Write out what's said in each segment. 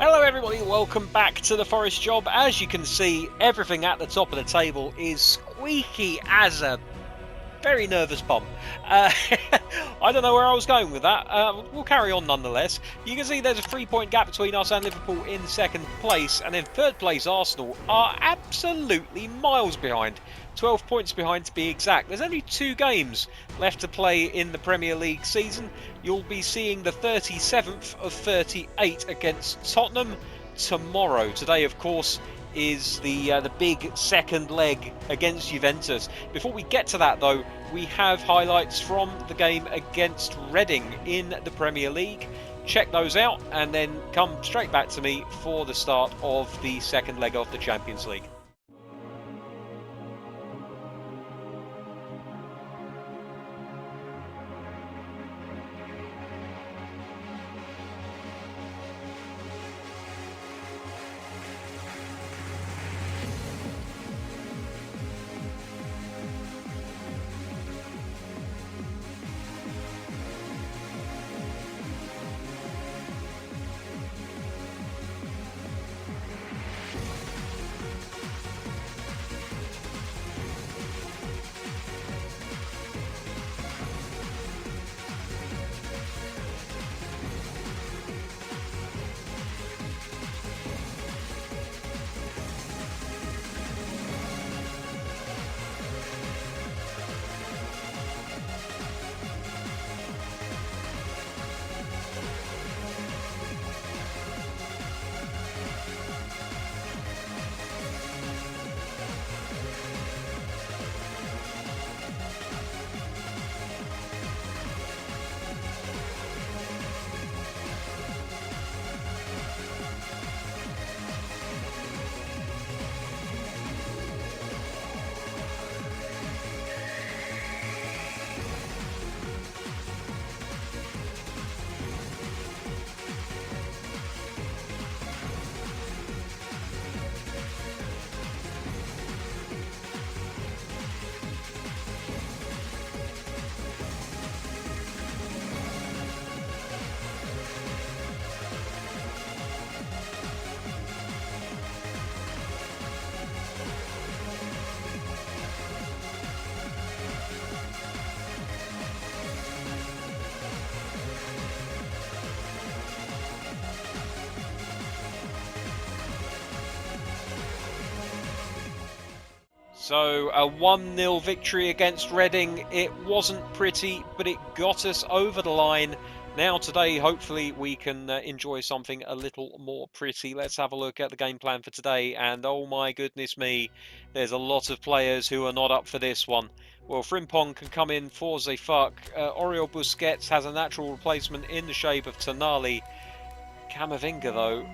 Hello everybody, welcome back to the Forest Job. As you can see, everything at the top of the table is squeaky as a very nervous bum. I don't know where I was going with that. We'll carry on nonetheless. You can see there's a 3-point gap between us and Liverpool in second place, and in third place Arsenal are absolutely miles behind. 12 points behind to be exact. There's only 2 games left to play in the Premier League season. You'll be seeing the 37th of 38 against Tottenham tomorrow. Today, of course, is the big second leg against Juventus. Before we get to that though, we have highlights from the game against Reading in the Premier League. Check those out and then come straight back to me for the start of the second leg of the Champions League. So a 1-0 victory against Reading. It wasn't pretty, but it got us over the line. Now today, hopefully, we can enjoy something a little more pretty. Let's have a look at the game plan for today. And oh my goodness me, there's a lot of players who are not up for this one. Well, Frimpong can come in for Zefuk. Oriol Busquets has a natural replacement in the shape of Tonali. Camavinga, though,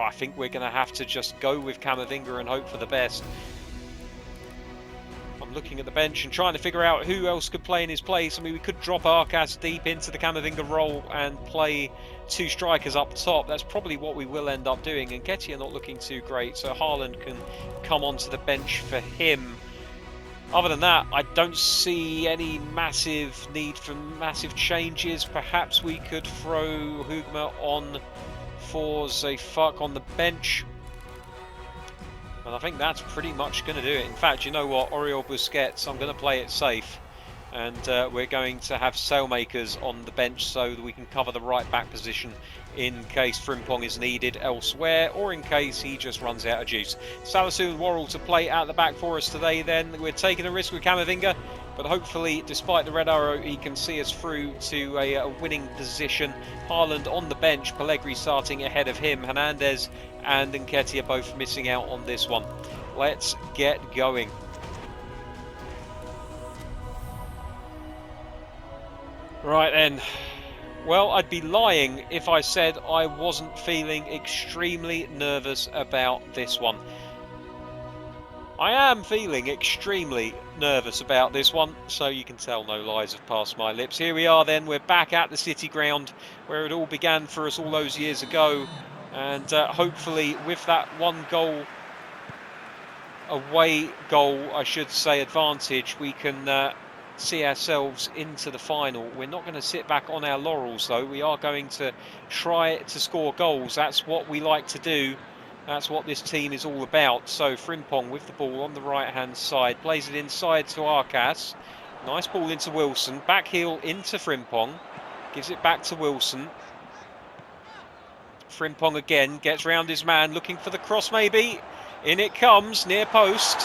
I think we're going to have to just go with Camavinga and hope for the best. I'm looking at the bench and trying to figure out who else could play in his place. I mean, we could drop Arcas deep into the Camavinga role and play 2 strikers up top. That's probably what we will end up doing. And Nketiah not looking too great, so Haaland can come onto the bench for him. Other than that, I don't see any massive need for massive changes. Perhaps we could throw Hugma on for Zefuk on the bench. And I think that's pretty much going to do it. In fact, you know what? Oriol Busquets, I'm going to play it safe. And we're going to have Sailmakers on the bench so that we can cover the right back position in case Frimpong is needed elsewhere or in case he just runs out of juice. Salisu and Worrell to play out the back for us today then. We're taking a risk with Camavinga, but hopefully, despite the red arrow, he can see us through to a winning position. Haaland on the bench, Pellegrini starting ahead of him. Hernandez and Nketiah both missing out on this one. Let's get going. Right then. Well, I'd be lying if I said I wasn't feeling extremely nervous about this one. I am feeling extremely nervous about this one, so you can tell no lies have passed my lips. Here we are then, we're back at the City ground where it all began for us all those years ago, and hopefully with that away goal, I should say, advantage, we can see ourselves into the final. We're not going to sit back on our laurels, though. We are going to try to score goals. That's what we like to do. That's what this team is all about. So Frimpong with the ball on the right-hand side. Plays it inside to Arcas. Nice ball into Wilson. Back heel into Frimpong. Gives it back to Wilson. Frimpong again. Gets round his man. Looking for the cross maybe. In it comes. Near post.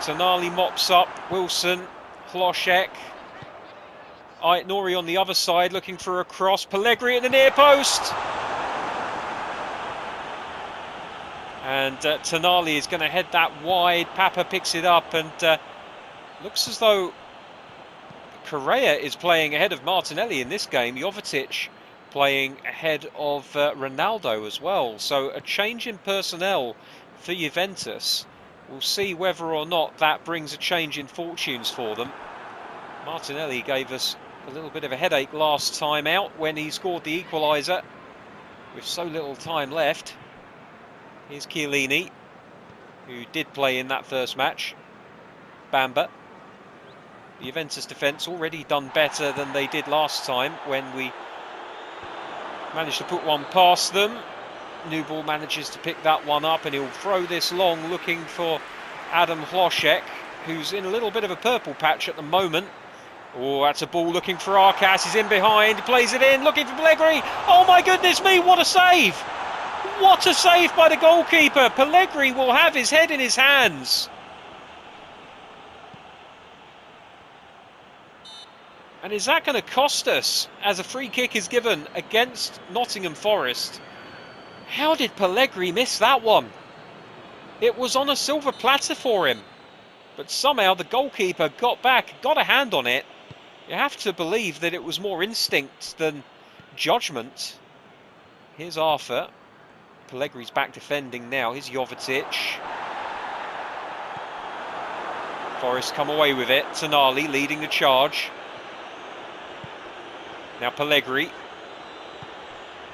Tonali mops up. Wilson. Hlošek. Aitnori on the other side. Looking for a cross. Pellegrini at the near post. And Tonali is going to head that wide. Papa picks it up and looks as though Correa is playing ahead of Martinelli in this game. Jovetic playing ahead of Ronaldo as well. So a change in personnel for Juventus. We'll see whether or not that brings a change in fortunes for them. Martinelli gave us a little bit of a headache last time out when he scored the equaliser with so little time left. Here's Chiellini, who did play in that first match. Bamba. The Juventus defence already done better than they did last time when we managed to put one past them. Nubel manages to pick that one up and he'll throw this long looking for Adam Hlošek, who's in a little bit of a purple patch at the moment. Oh, that's a ball looking for Arcas. He's in behind, he plays it in, looking for Pellegrini. Oh my goodness me, what a save! What a save by the goalkeeper. Pellegrini will have his head in his hands. And is that going to cost us as a free kick is given against Nottingham Forest? How did Pellegrini miss that one? It was on a silver platter for him. But somehow the goalkeeper got back, got a hand on it. You have to believe that it was more instinct than judgment. Here's Arthur. Pellegrini's back defending now. Here's Jovetic. Forest come away with it. Tonali leading the charge. Now Pellegrini.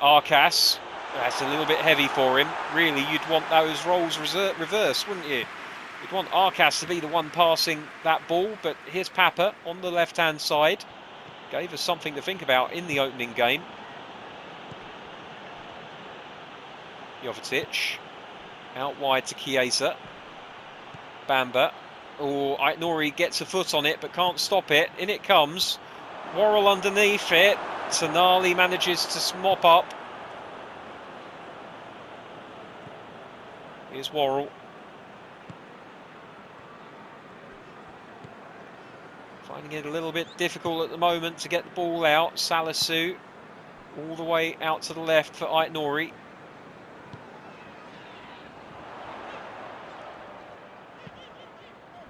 Arcas. That's a little bit heavy for him. Really, you'd want those roles reversed, wouldn't you? You'd want Arcas to be the one passing that ball, but here's Papa on the left-hand side. Gave us something to think about in the opening game. Jovetic. Out wide to Chiesa. Bamba. Oh, Aitnori gets a foot on it, but can't stop it. In it comes. Worrell underneath it. Tonali manages to mop up. Here's Worrell. Finding it a little bit difficult at the moment to get the ball out. Salisu all the way out to the left for Aitnori.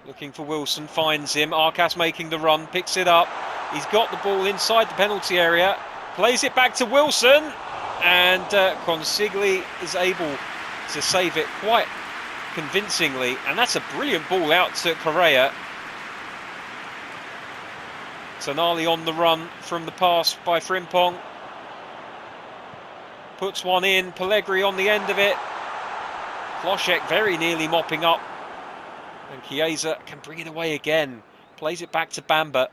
Looking for Wilson, finds him. Arcas making the run, picks it up. He's got the ball inside the penalty area. Plays it back to Wilson. And Consigli is able to save it quite convincingly. And that's a brilliant ball out to Correa. Tonali on the run from the pass by Frimpong. Puts one in. Pellegrini on the end of it. Hlošek very nearly mopping up. And Chiesa can bring it away again. Plays it back to Bamba.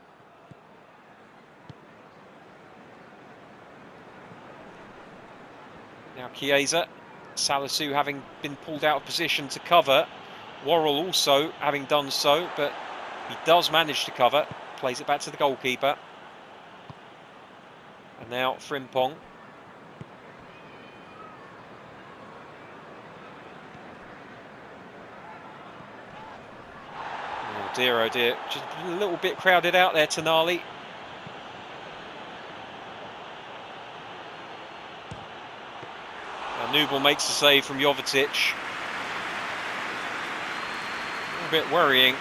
Now Chiesa. Salisu having been pulled out of position to cover. Worrell also having done so, but he does manage to cover. Plays it back to the goalkeeper. And now Frimpong. Oh dear, just a little bit crowded out there, Tonali. Now Nubel makes the save from Jovetic. A little bit worrying.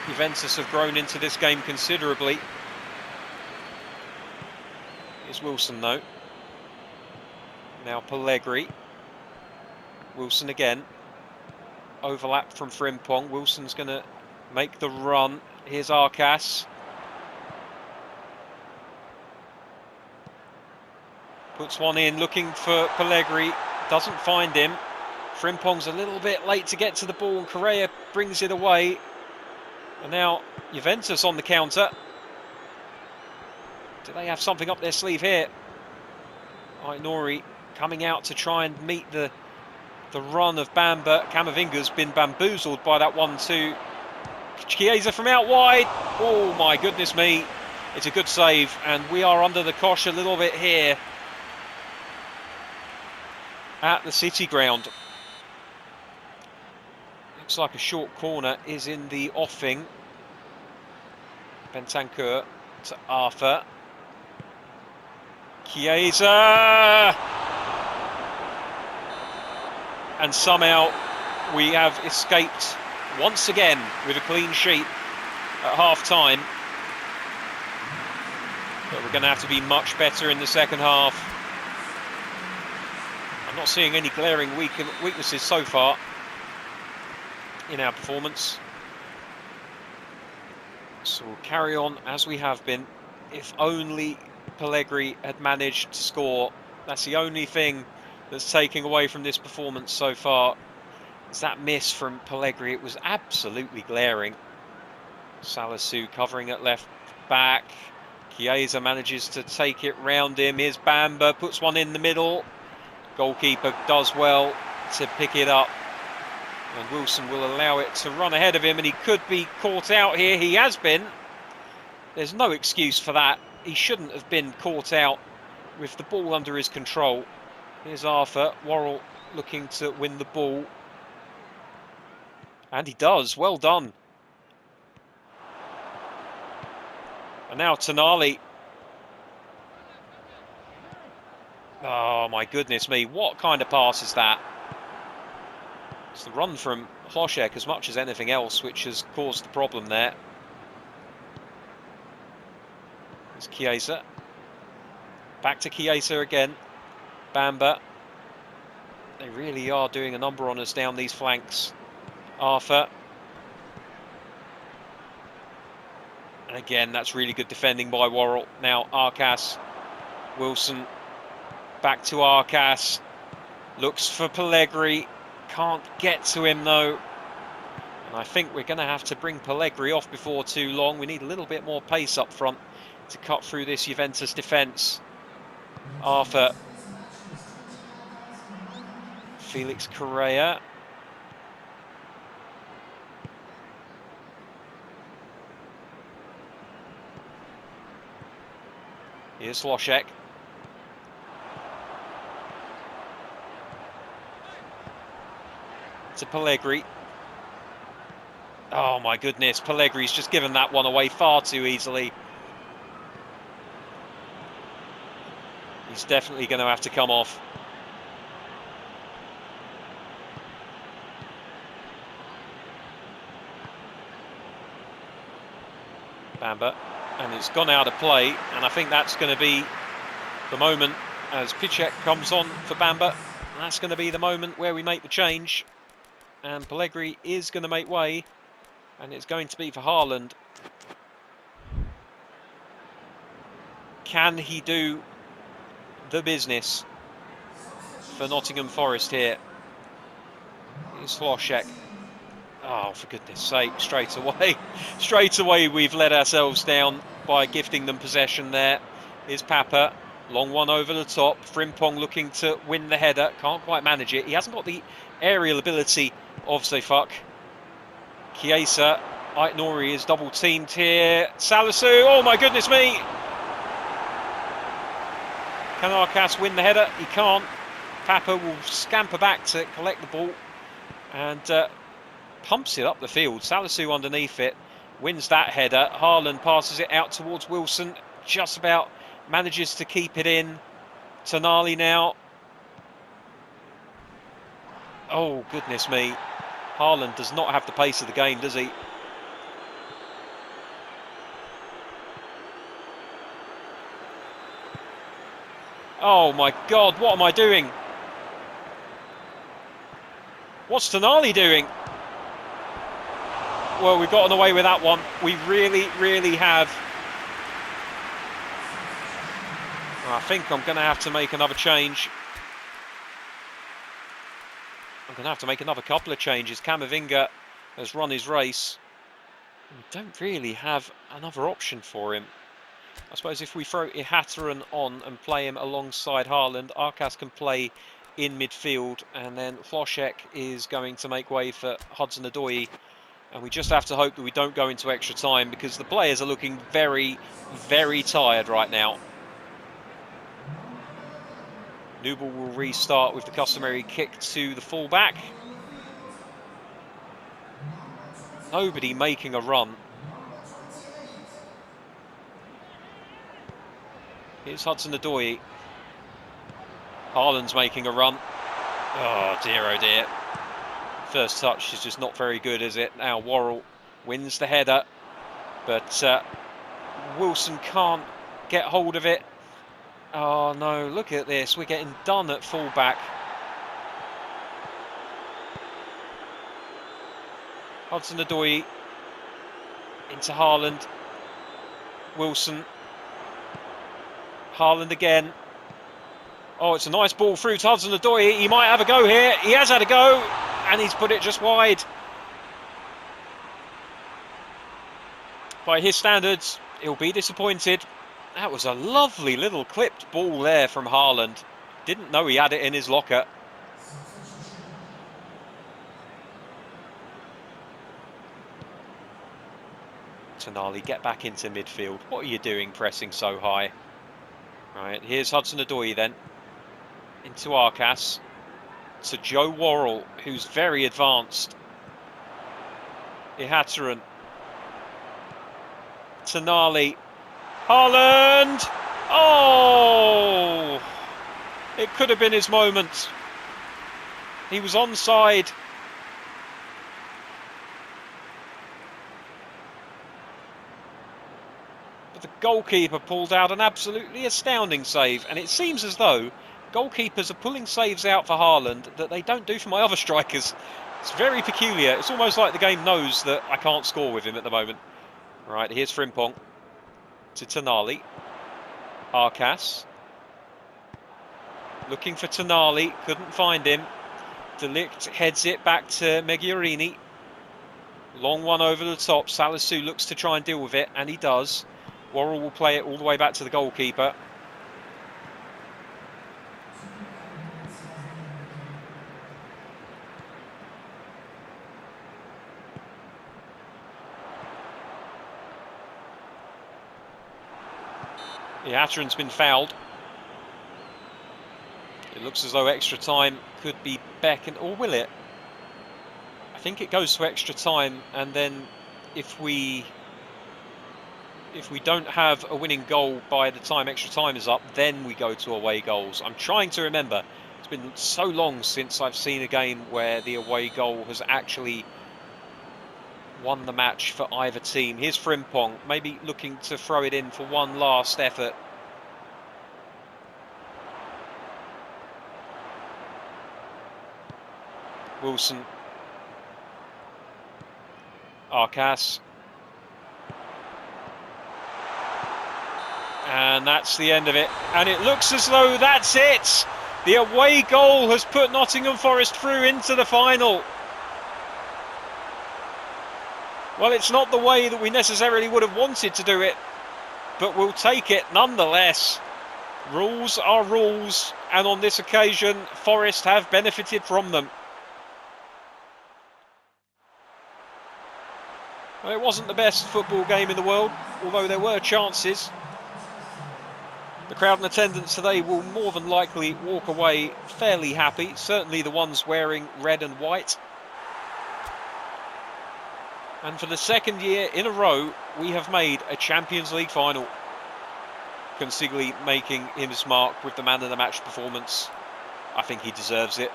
Juventus have grown into this game considerably. Here's Wilson though. Now Pellegrini. Wilson again. Overlap from Frimpong. Wilson's going to make the run. Here's Arcas. Puts one in, looking for Pellegrini. Doesn't find him. Frimpong's a little bit late to get to the ball, and Correa brings it away. And now Juventus on the counter. Do they have something up their sleeve here? Nori coming out to try and meet the run of Bamba. Camavinga's been bamboozled by that 1-2. Chiesa from out wide. Oh my goodness me. It's a good save, and we are under the cosh a little bit here at the City ground. Looks like a short corner is in the offing. Bentancur to Arthur. Chiesa! And somehow we have escaped once again with a clean sheet at half-time. But we're going to have to be much better in the second half. I'm not seeing any glaring weaknesses so far in our performance. So we'll carry on as we have been. If only Pellegrini had managed to score. That's the only thing that's taking away from this performance so far. It's that miss from Pellegrini. It was absolutely glaring. Salisu covering at left back. Chiesa manages to take it round him. Here's Bamba, puts one in the middle. Goalkeeper does well to pick it up. And Wilson will allow it to run ahead of him, and he could be caught out here. He has been. There's no excuse for that. He shouldn't have been caught out with the ball under his control. Here's Arthur. Worrell looking to win the ball. And he does. Well done. And now Tonali. Oh my goodness me. What kind of pass is that? It's the run from Hlošek as much as anything else which has caused the problem there. There's Chiesa. Back to Chiesa again. Bamba. They really are doing a number on us down these flanks. Arthur. And again, that's really good defending by Worrell. Now Arcas. Wilson. Back to Arcas. Looks for Pellegrini. Can't get to him though. And I think we're going to have to bring Pellegrini off before too long. We need a little bit more pace up front to cut through this Juventus defence. Arthur. Felix Correa. Here's Hlošek. To Pellegrini. Oh my goodness, Pellegrini's just given that one away far too easily. He's definitely going to have to come off. Bamba. And it's gone out of play, and I think that's going to be the moment as Piszczek comes on for Bamba. That's going to be the moment where we make the change. And Pellegrini is going to make way, and it's going to be for Haaland. Can he do the business for Nottingham Forest here? Here's Hlošek. Oh, for goodness sake, straight away. Straight away we've let ourselves down by gifting them possession there. Here's Papa. Long one over the top. Frimpong looking to win the header. Can't quite manage it. He hasn't got the aerial ability of Zefuk. Chiesa. Ait-Nouri is double teamed here. Salisu. Oh my goodness me. Can Arcas win the header? He can't. Papa will scamper back to collect the ball. And pumps it up the field. Salisu underneath it. Wins that header. Haaland passes it out towards Wilson. Just about manages to keep it in. Tonali now. Oh, goodness me. Haaland does not have the pace of the game, does he? Oh, my God. What am I doing? What's Tonali doing? Well, we've gotten away with that one. We really, really have. I think I'm going to have to make another change. I'm going to have to make another couple of changes. Camavinga has run his race. We don't really have another option for him. I suppose if we throw Ihataren on and play him alongside Haaland, Arcas can play in midfield, and then Floshek is going to make way for Hudson-Odoi. And we just have to hope that we don't go into extra time, because the players are looking very, very tired right now. Nubel will restart with the customary kick to the fullback. Nobody making a run. Here's Hudson-Odoi. Haaland's making a run. Oh dear, oh dear. First touch is just not very good, is it? Now Worrell wins the header, but Wilson can't get hold of it. Oh no, look at this. We're getting done at fullback. Hudson-Odoi into Haaland. Wilson. Haaland again. Oh, it's a nice ball through to Hudson-Odoi. He might have a go here. He has had a go, and he's put it just wide. By his standards, he'll be disappointed. That was a lovely little clipped ball there from Haaland. Didn't know he had it in his locker. Tonali, get back into midfield. What are you doing pressing so high? Right, here's Hudson-Odoi then. Into Arcas. To Joe Worrell, who's very advanced. Ihataren. Tonali. Haaland! Oh! It could have been his moment. He was onside. But the goalkeeper pulled out an absolutely astounding save. And it seems as though goalkeepers are pulling saves out for Haaland that they don't do for my other strikers. It's very peculiar. It's almost like the game knows that I can't score with him at the moment. Right, here's Frimpong. To Tonali. Arcas. Looking for Tonali. Couldn't find him. De Ligt heads it back to Meghiorini. Long one over the top. Salisu looks to try and deal with it, and he does. Worrell will play it all the way back to the goalkeeper. Ihateren's been fouled. It looks as though extra time could be beckoned, or will it? I think it goes to extra time, and then if we don't have a winning goal by the time extra time is up, then we go to away goals. I'm trying to remember. It's been so long since I've seen a game where the away goal has actually won the match for either team. Here's Frimpong, maybe looking to throw it in for one last effort. Wilson. Arcas. And that's the end of it. And it looks as though that's it. The away goal has put Nottingham Forest through into the final. Well, it's not the way that we necessarily would have wanted to do it, but we'll take it nonetheless. Rules are rules, and on this occasion, Forest have benefited from them. Well, it wasn't the best football game in the world, although there were chances. The crowd in attendance today will more than likely walk away fairly happy, certainly the ones wearing red and white. And for the second year in a row, we have made a Champions League final. Consigli making his mark with the man of the match performance. I think he deserves it.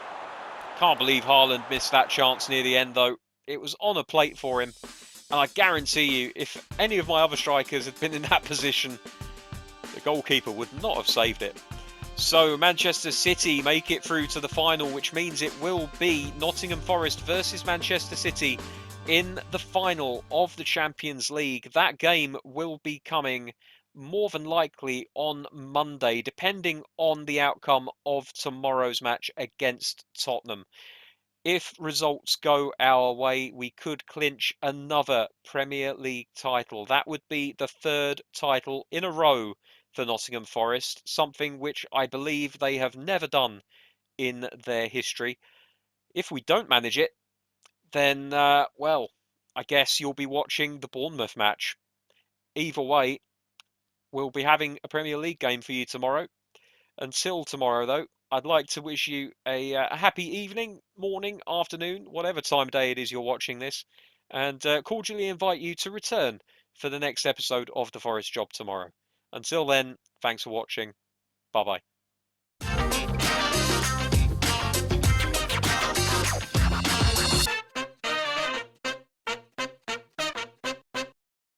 Can't believe Haaland missed that chance near the end though. It was on a plate for him. And I guarantee you, if any of my other strikers had been in that position, the goalkeeper would not have saved it. So Manchester City make it through to the final, which means it will be Nottingham Forest versus Manchester City in the final of the Champions League. That game will be coming more than likely on Monday, depending on the outcome of tomorrow's match against Tottenham. If results go our way, we could clinch another Premier League title. That would be the third title in a row for Nottingham Forest, something which I believe they have never done in their history. If we don't manage it, then, well, I guess you'll be watching the Bournemouth match. Either way, we'll be having a Premier League game for you tomorrow. Until tomorrow, though, I'd like to wish you a happy evening, morning, afternoon, whatever time of day it is you're watching this, and cordially invite you to return for the next episode of The Forest Job tomorrow. Until then, thanks for watching. Bye bye.